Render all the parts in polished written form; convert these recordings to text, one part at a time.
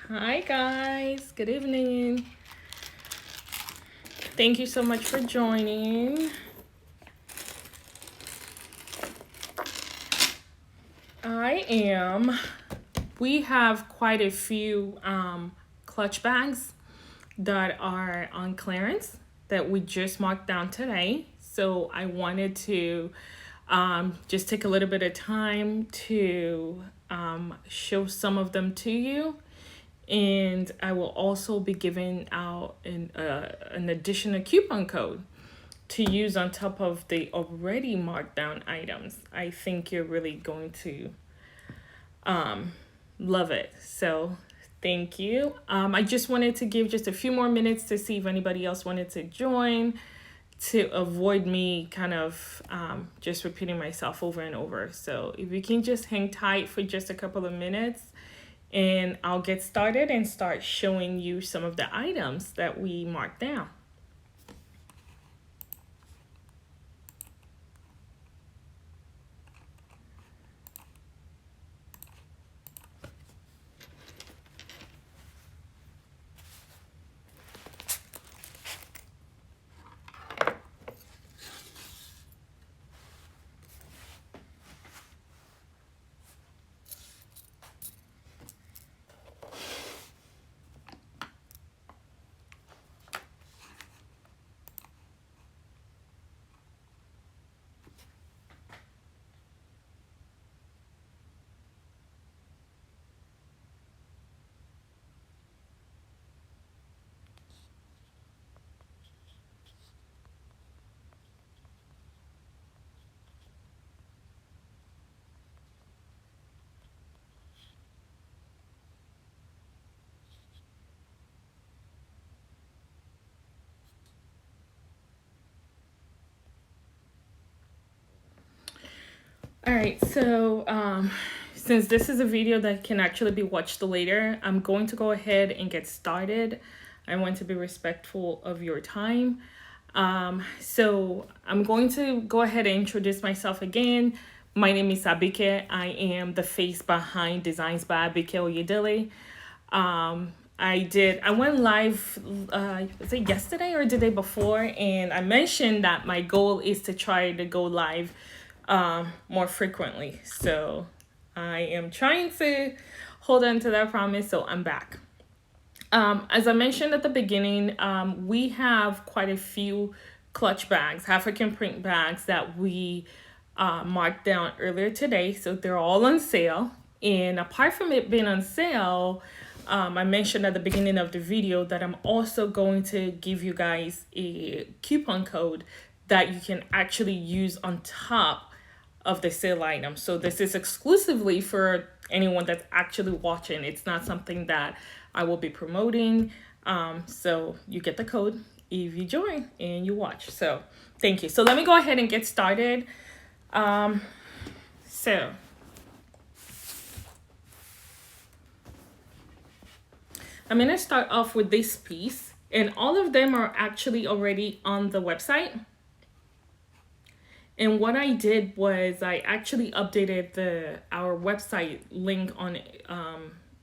Hi guys, good evening. Thank you so much for joining. We have quite a few clutch bags that are on clearance that we just marked down today. So I wanted to just take a little bit of time to show some of them to you. And I will also be giving out an additional coupon code to use on top of the already marked down items. I think you're really going to love it. So thank you. I just wanted to give just a few more minutes to see if anybody else wanted to join to avoid me kind of just repeating myself over and over. So if you can just hang tight for just a couple of minutes, and I'll get started and start showing you some of the items that we marked down. All right, so since this is a video that can actually be watched later, I'm going to go ahead and get started. I want to be respectful of your time. So I'm going to go ahead and introduce myself again. My name is Abike. I am the face behind Designs by Abike Oyedele. I went live, was it yesterday or the day before? And I mentioned that my goal is to try to go live more frequently. So I am trying to hold on to that promise. So I'm back. As I mentioned at the beginning, we have quite a few clutch bags, African print bags that we marked down earlier today. So they're all on sale. And apart from it being on sale, I mentioned at the beginning of the video that I'm also going to give you guys a coupon code that you can actually use on top of the sale item. So this is exclusively for anyone that's actually watching. It's not something that I will be promoting. So you get the code if you join and you watch. So thank you. So let me go ahead and get started. So I'm going to start off with this piece, and all of them are actually already on the website. And what I did was I actually updated our website link on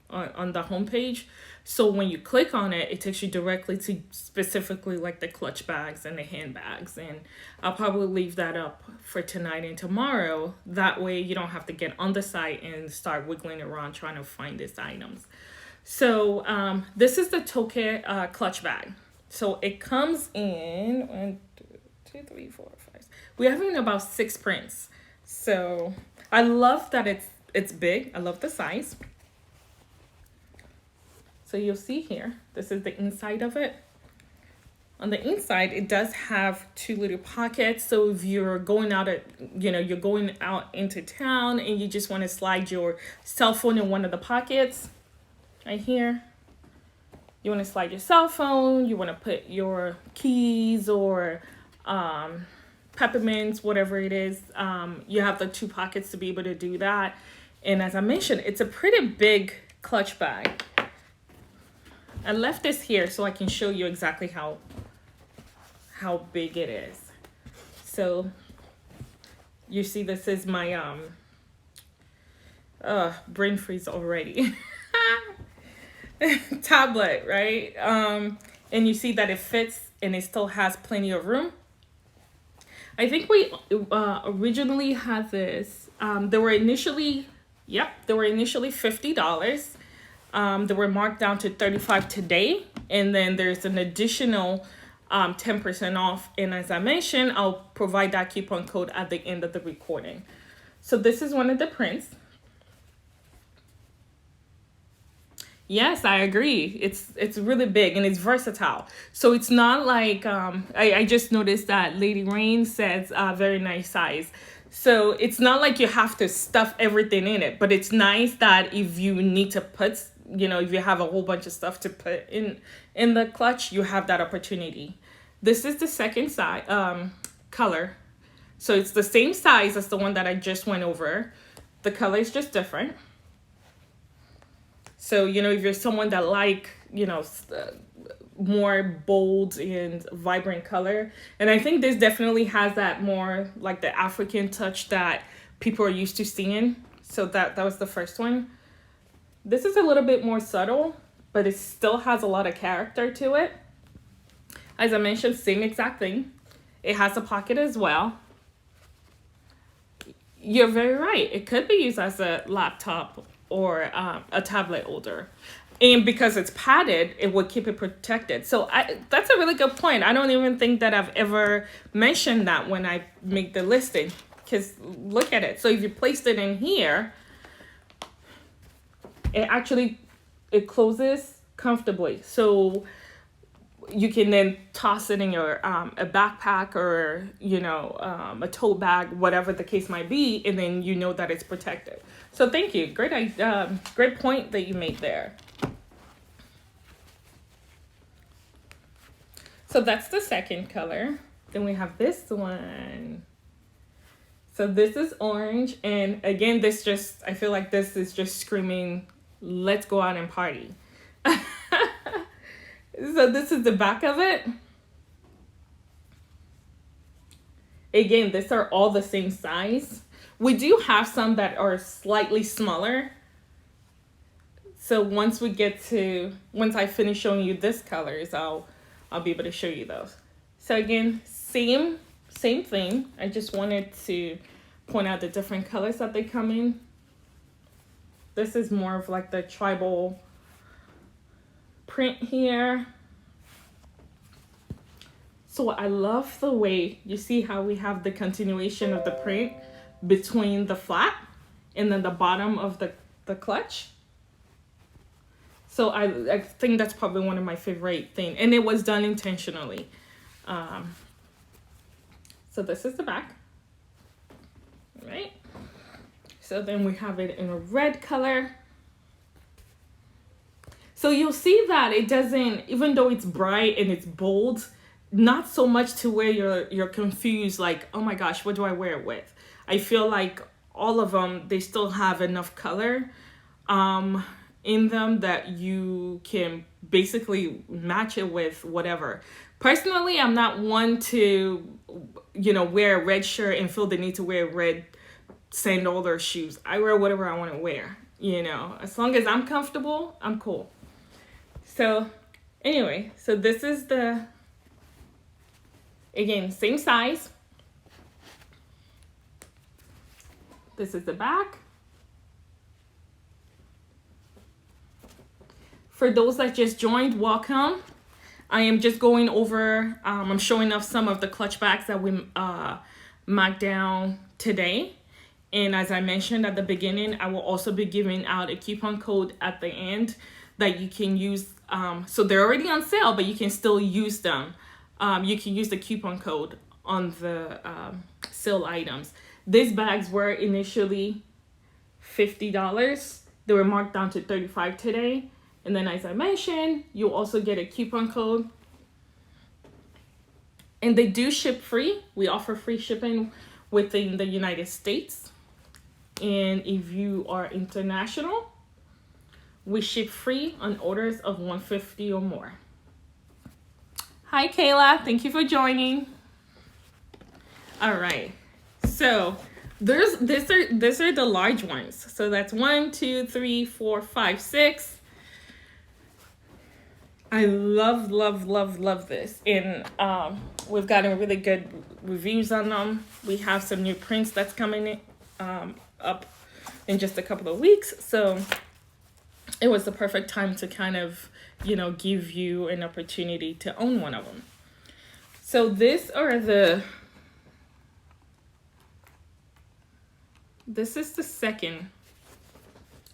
the homepage. So when you click on it, it takes you directly to specifically like the clutch bags and the handbags. And I'll probably leave that up for tonight and tomorrow. That way you don't have to get on the site and start wiggling around trying to find these items. So this is the Toke clutch bag. So it comes in 1, 2, 3, 4, 5. We have in about 6 prints. So I love that it's big. I love the size. So you'll see here, this is the inside of it. On the inside, it does have 2 little pockets. So if you're going out you're going out into town and you just want to slide your cell phone in one of the pockets right here. You want to slide your cell phone, you want to put your keys or peppermints, whatever it is. You have the 2 pockets to be able to do that. And as I mentioned, it's a pretty big clutch bag. I left this here so I can show you exactly how big it is. So you see, this is my brain freeze already. tablet, right? And you see that it fits and it still has plenty of room. I think we originally had this. They were initially, yep, they were initially $50. They were marked down to 35 today, and then there's an additional 10% off. And as I mentioned, I'll provide that coupon code at the end of the recording. So this is one of the prints. Yes, I agree. It's really big and it's versatile. So it's not like I just noticed that Lady Rain says very nice size. So it's not like you have to stuff everything in it, but it's nice that if you need to put, if you have a whole bunch of stuff to put in the clutch, you have that opportunity. This is the second size color. So it's the same size as the one that I just went over. The color is just different. So, if you're someone that more bold and vibrant color. And I think this definitely has that more like the African touch that people are used to seeing. So that was the first one. This is a little bit more subtle, but it still has a lot of character to it. As I mentioned, same exact thing. It has a pocket as well. You're very right. It could be used as a laptop or a tablet holder. And because it's padded, it would keep it protected. So that's a really good point. I don't even think that I've ever mentioned that when I make the listing. Because look at it. So if you placed it in here, it closes comfortably. So you can then toss it in your a backpack or a tote bag, whatever the case might be, and then you know that it's protected. So thank you, great point that you made there. So that's the second color. Then we have this one. So this is orange, and again, I feel like this is just screaming, let's go out and party. So this is the back of it. Again, these are all the same size. We do have some that are slightly smaller. So once I finish showing you this colors, I'll be able to show you those. So again, same thing. I just wanted to point out the different colors that they come in. This is more of like the tribal print here. So I love the way you see how we have the continuation of the print between the flap and then the bottom of the clutch. So I think that's probably one of my favorite things, and it was done intentionally. So this is the back, right? So then we have it in a red color. So you'll see that it doesn't, even though it's bright and it's bold, not so much to where you're confused, like, oh my gosh, what do I wear it with? I feel like all of them, they still have enough color in them that you can basically match it with whatever. Personally, I'm not one to, wear a red shirt and feel the need to wear red sandals or shoes. I wear whatever I want to wear, as long as I'm comfortable, I'm cool. So anyway, so this is again, same size. This is the back. For those that just joined, welcome. I am just going over, I'm showing off some of the clutch bags that we marked down today. And as I mentioned at the beginning, I will also be giving out a coupon code at the end that you can use. So they're already on sale, but you can still use them. You can use the coupon code on the sale items. These bags were initially $50. They were marked down to $35 today. And then as I mentioned, you'll also get a coupon code. And they do ship free. We offer free shipping within the United States. And if you are international, we ship free on orders of $150 or more. Hi, Kayla. Thank you for joining. All right. So these are the large ones. So that's 1, 2, 3, 4, 5, 6. I love this. And we've gotten really good reviews on them. We have some new prints that's coming in, up in just a couple of weeks. So it was the perfect time to kind of, you know, give you an opportunity to own one of them. So this is the second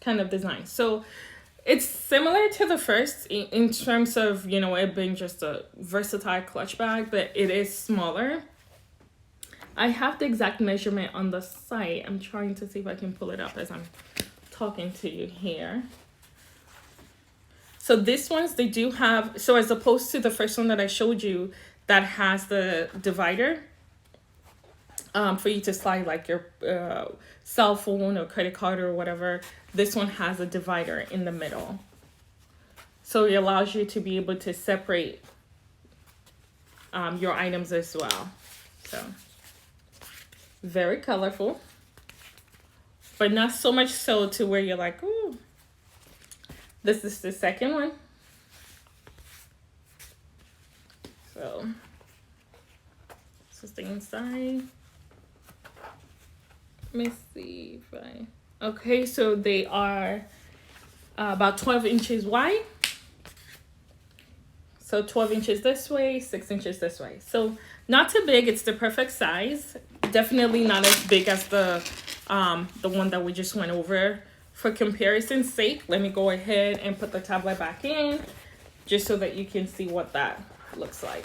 kind of design. So it's similar to the first in terms of, you know, it being just a versatile clutch bag, but it is smaller. I have the exact measurement on the site. I'm trying to see if I can pull it up as I'm talking to you here. So these ones, they do have, so as opposed to the first one that I showed you that has the divider, for you to slide like your cell phone or credit card or whatever, this one has a divider in the middle. So it allows you to be able to separate your items as well. So very colorful, but not so much so to where you're like, ooh. This is the second one. So this is the inside. Let me see if I, okay, so they are about 12 inches wide. So 12 inches this way, 6 inches this way. So not too big, it's the perfect size. Definitely not as big as the one that we just went over. For comparison's sake, let me go ahead and put the tablet back in just so that you can see what that looks like.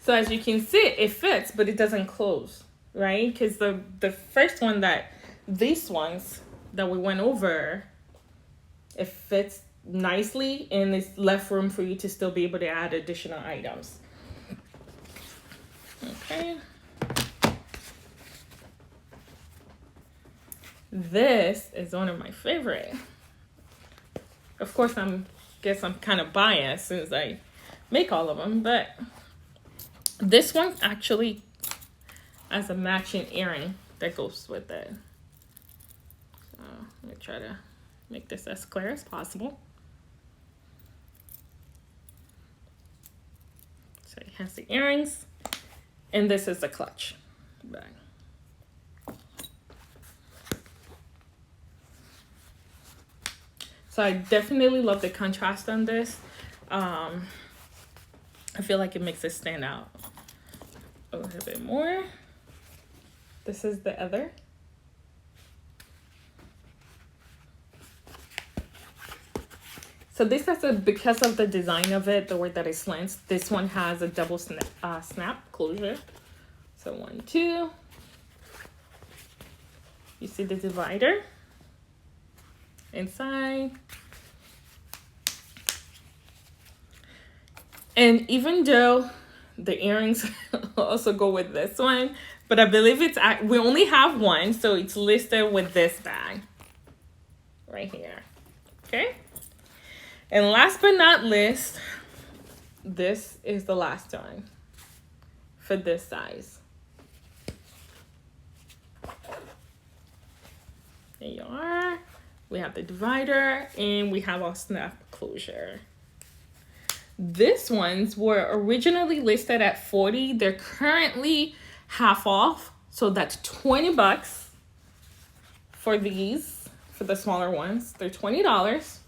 So as you can see, it fits, but it doesn't close, right? Because the first one these ones that we went over, it fits nicely and it's left room for you to still be able to add additional items. Okay. This is one of my favorite. Of course, guess I'm kind of biased since I make all of them, but this one actually has a matching earring that goes with it. So let me try to make this as clear as possible. So it has the earrings, and this is the clutch bag. So I definitely love the contrast on this. I feel like it makes it stand out a little bit more. This is the other. So this has because of the design of it, the way that it slants, this one has a double snap closure. So 1, 2. You see the divider inside. And even though the earrings also go with this one, but I believe we only have one, so it's listed with this bag right here. Okay. And last but not least, this is the last one for this size. There you are. We have the divider and we have our snap closure. These ones were originally listed at $40. They're currently half off. So that's $20 for these, for the smaller ones. They're $20.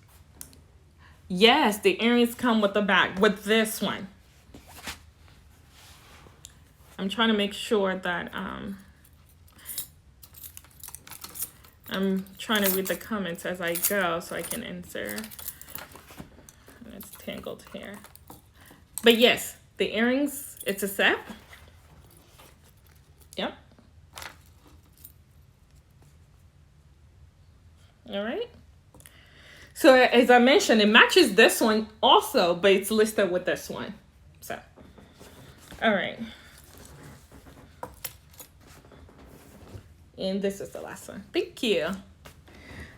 Yes, the earrings come with the bag with this one. I'm trying to make sure that I'm trying to read the comments as I go so I can answer. And it's tangled here. But yes, the earrings, it's a set. Yep. All right. So as I mentioned, it matches this one also, but it's listed with this one. So, all right. And this is the last one. Thank you.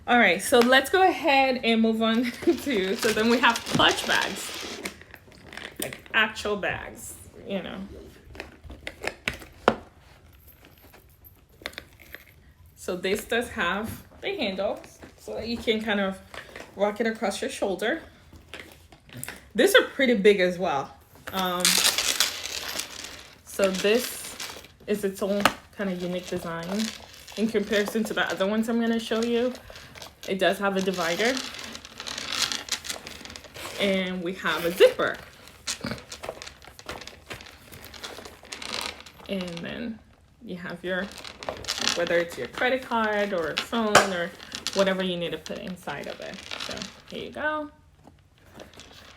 All right, so let's go ahead and move on to, so then we have clutch bags, like actual bags, you know. So this does have the handle so that you can kind of rock it across your shoulder. These are pretty big as well. So this is its own kind of unique design in comparison to the other ones I'm going to show you. It does have a divider. And we have a zipper. And then you have your, whether it's your credit card or a phone or whatever you need to put inside of it. So here you go.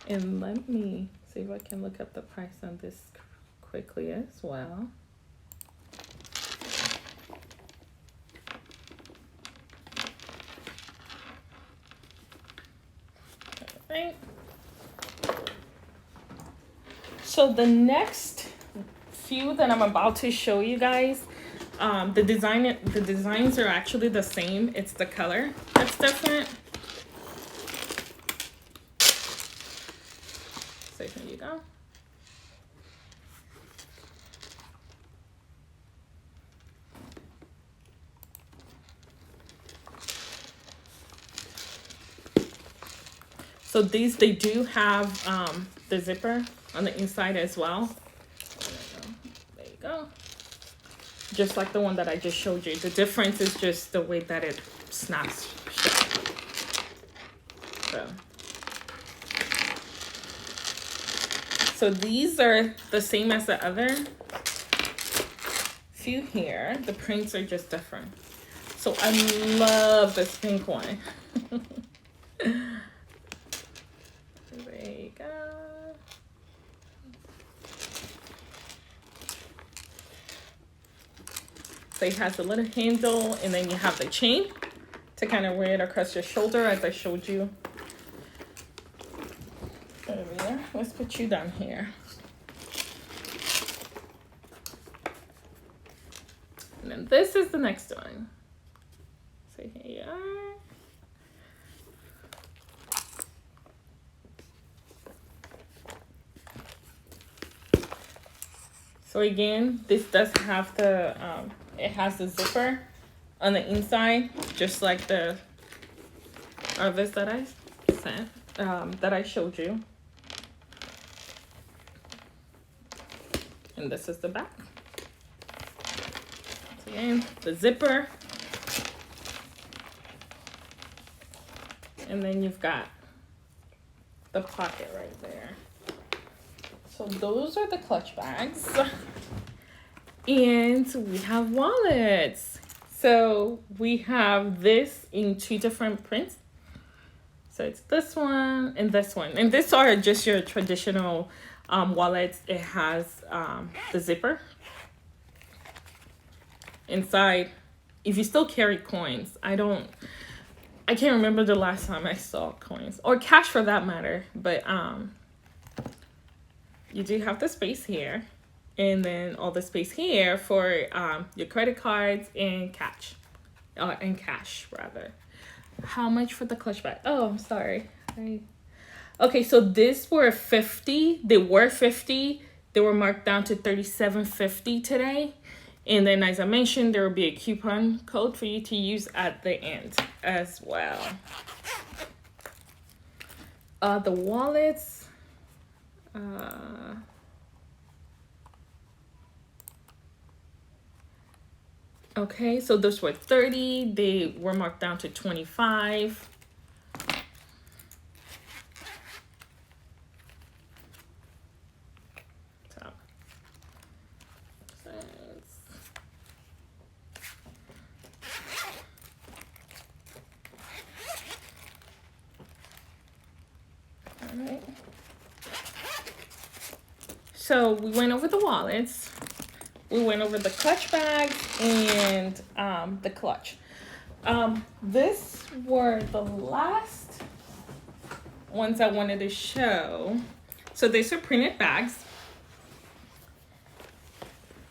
And let me see if I can look up the price on this quickly as well. All right. So the next few that I'm about to show you guys, the designs are actually the same. It's the color that's different. So here you go. So these, they do have the zipper on the inside as well. There you go. Just like the one that I just showed you. The difference is just the way that it snaps shut. So these are the same as the other few here. The prints are just different. So I love this pink one. There you go. So it has a little handle, and then you have the chain to kind of wear it across your shoulder, as I showed you earlier. Let's put you down here. And then this is the next one. So here you are. So again, this does have the, it has the zipper on the inside, just like the others that I sent, that I showed you. And this is the back. So again, the zipper. And then you've got the pocket right there. So those are the clutch bags. And we have wallets. So we have this in two different prints. So it's this one and this one. And these are just your traditional wallets. It has the zipper inside. If you still carry coins, I can't remember the last time I saw coins or cash for that matter, but you do have the space here, and then all the space here for your credit cards and cash, rather. How much for the clutch bag? Oh, I'm sorry. Okay, so these were 50. They were 50. They were marked down to $37.50 today. And then, as I mentioned, there will be a coupon code for you to use at the end as well. The wallets. Okay, so those were 30. They were marked down to 25. All right. So we went over the wallets. We went over the clutch bags and the clutch. This were the last ones I wanted to show. So these are printed bags.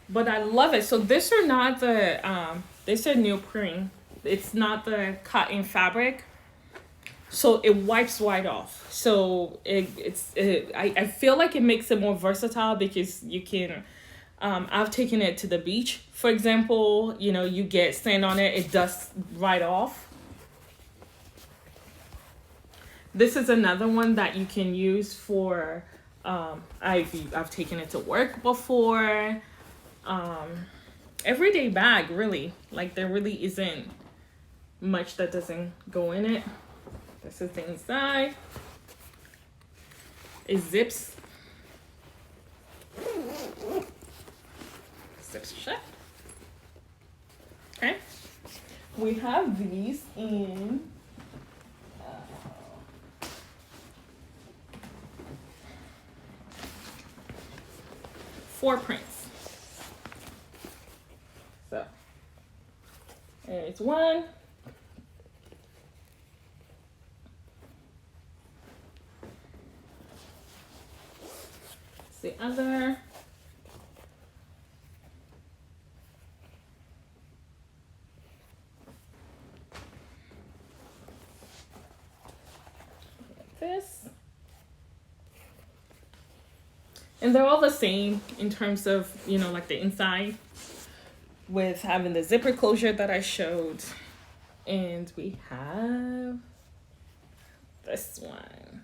But I love it. So these are not the, these are neoprene. It's not the cotton fabric. So it wipes right off. So I feel like it makes it more versatile because you can, I've taken it to the beach, for example, you know, you get sand on it, it dusts right off. This is another one that you can use for, I've taken it to work before. Everyday bag, really. Like, there really isn't much that doesn't go in it. This is the inside. It zips. Zips shut. Okay. We have these in 4 prints. So there's one. The other. This. And they're all the same in terms of, you know, like the inside, with having the zipper closure that I showed. And we have this one.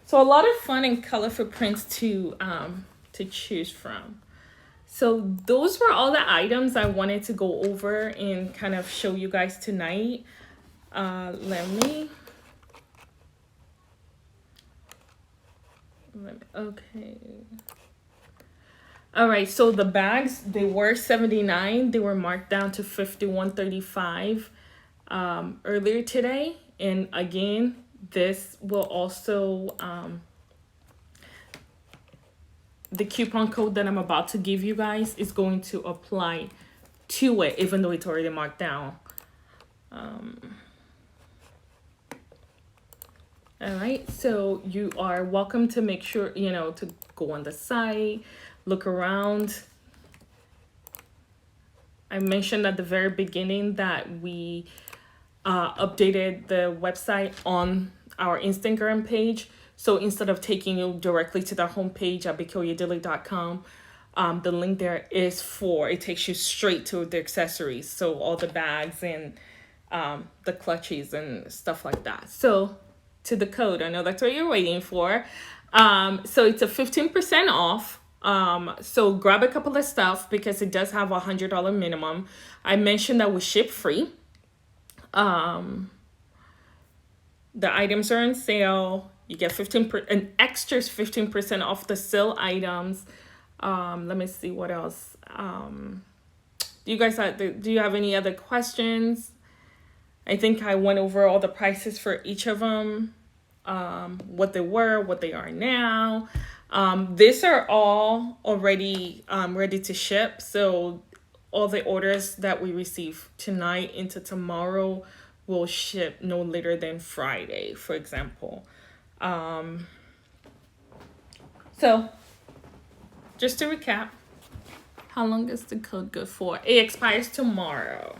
So a lot of fun and colorful prints to choose from. So those were all the items I wanted to go over and kind of show you guys tonight. Okay. All right, so the bags, they were $79. They were marked down to $51.35 earlier today. And again, this will also, the coupon code that I'm about to give you guys is going to apply to it, even though it's already marked down. All right, so you are welcome to make sure, you know, to go on the site, look around. I mentioned at the very beginning that we updated the website on our Instagram page. So instead of taking you directly to the homepage at BigKillYourDaily.com, the link there is it takes you straight to the accessories. So all the bags and the clutches and stuff like that. So to the code, I know that's what you're waiting for. So it's a 15% off. So grab a couple of stuff because it does have $100 minimum. I mentioned that we ship free. The items are on sale. You get 15% an extra 15% off the sale items. Let me see what else. Do you have any other questions? I think I went over all the prices for each of them, what they were, what they are now. These are all already ready to ship. So all the orders that we receive tonight into tomorrow will ship no later than Friday, for example. So just to recap, how long is the code good for? It expires tomorrow.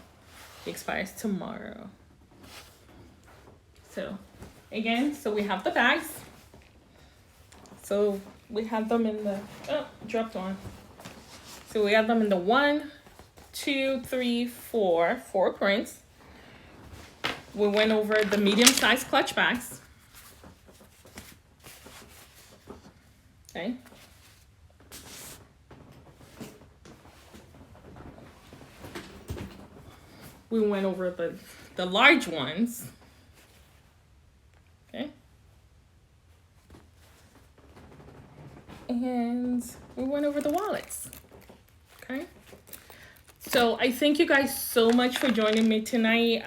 So again, so we have the bags. So we have them in the, dropped one. So we have them in the 1, 2, 3, 4 prints. We went over the medium-sized clutch bags. Okay. We went over the large ones. Okay. And we went over the wallets. Okay. So I thank you guys so much for joining me tonight.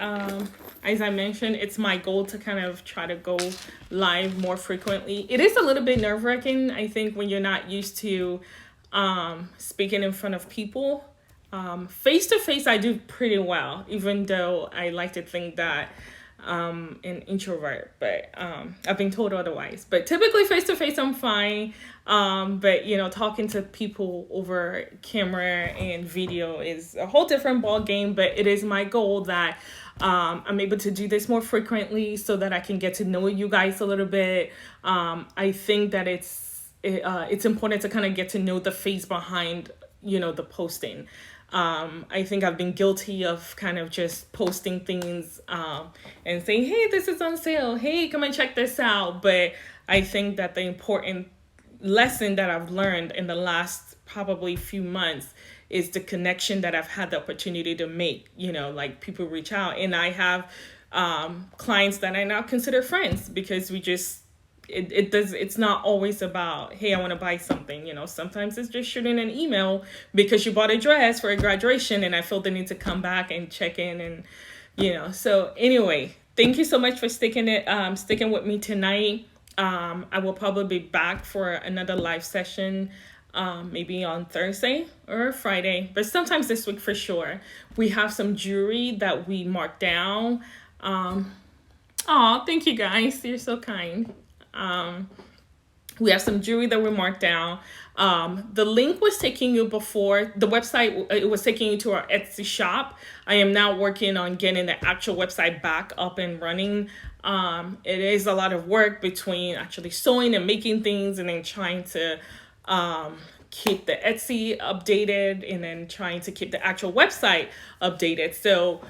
As I mentioned, it's my goal to kind of try to go live more frequently. It is a little bit nerve-wracking, I think, when you're not used to speaking in front of people. Face-to-face, I do pretty well, even though I like to think that an introvert, but I've been told otherwise. But typically face-to-face, I'm fine. But, you know, talking to people over camera and video is a whole different ball game. But it is my goal that I'm able to do this more frequently so that I can get to know you guys a little bit. I think that it's important to kind of get to know the face behind, you know, the posting. I think I've been guilty of kind of just posting things and saying, hey, this is on sale. Hey, come and check this out. But I think that the important lesson that I've learned in the last probably few months is the connection that I've had the opportunity to make. Like people reach out, and I have clients that I now consider friends because it's not always about, hey, I want to buy something. Sometimes it's just shooting an email because you bought a dress for a graduation and I felt the need to come back and check in. And so anyway, thank you so much for sticking with me tonight. I will probably be back for another live session, maybe on Thursday or Friday, but sometimes this week for sure. We have some jewelry that we marked down. Thank you guys, you're so kind. We have some jewelry that we marked down. The link was taking you before the website. It was taking you to our Etsy shop. I am now working on getting the actual website back up and running. It is a lot of work between actually sewing and making things and then trying to keep the Etsy updated and then trying to keep the actual website updated. So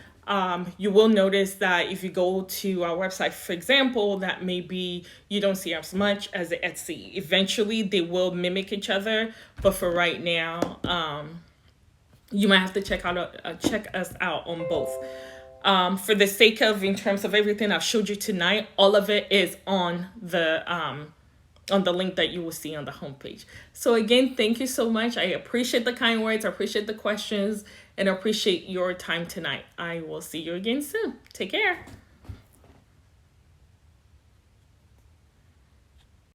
you will notice that if you go to our website, for example, that maybe you don't see as much as the Etsy. Eventually, they will mimic each other, but for right now, you might have to check us out on both. For the sake of, in terms of everything I've showed you tonight, all of it is on the link that you will see on the homepage. So again, thank you so much. I appreciate the kind words. I appreciate the questions. And I appreciate your time tonight. I will see you again soon. Take care.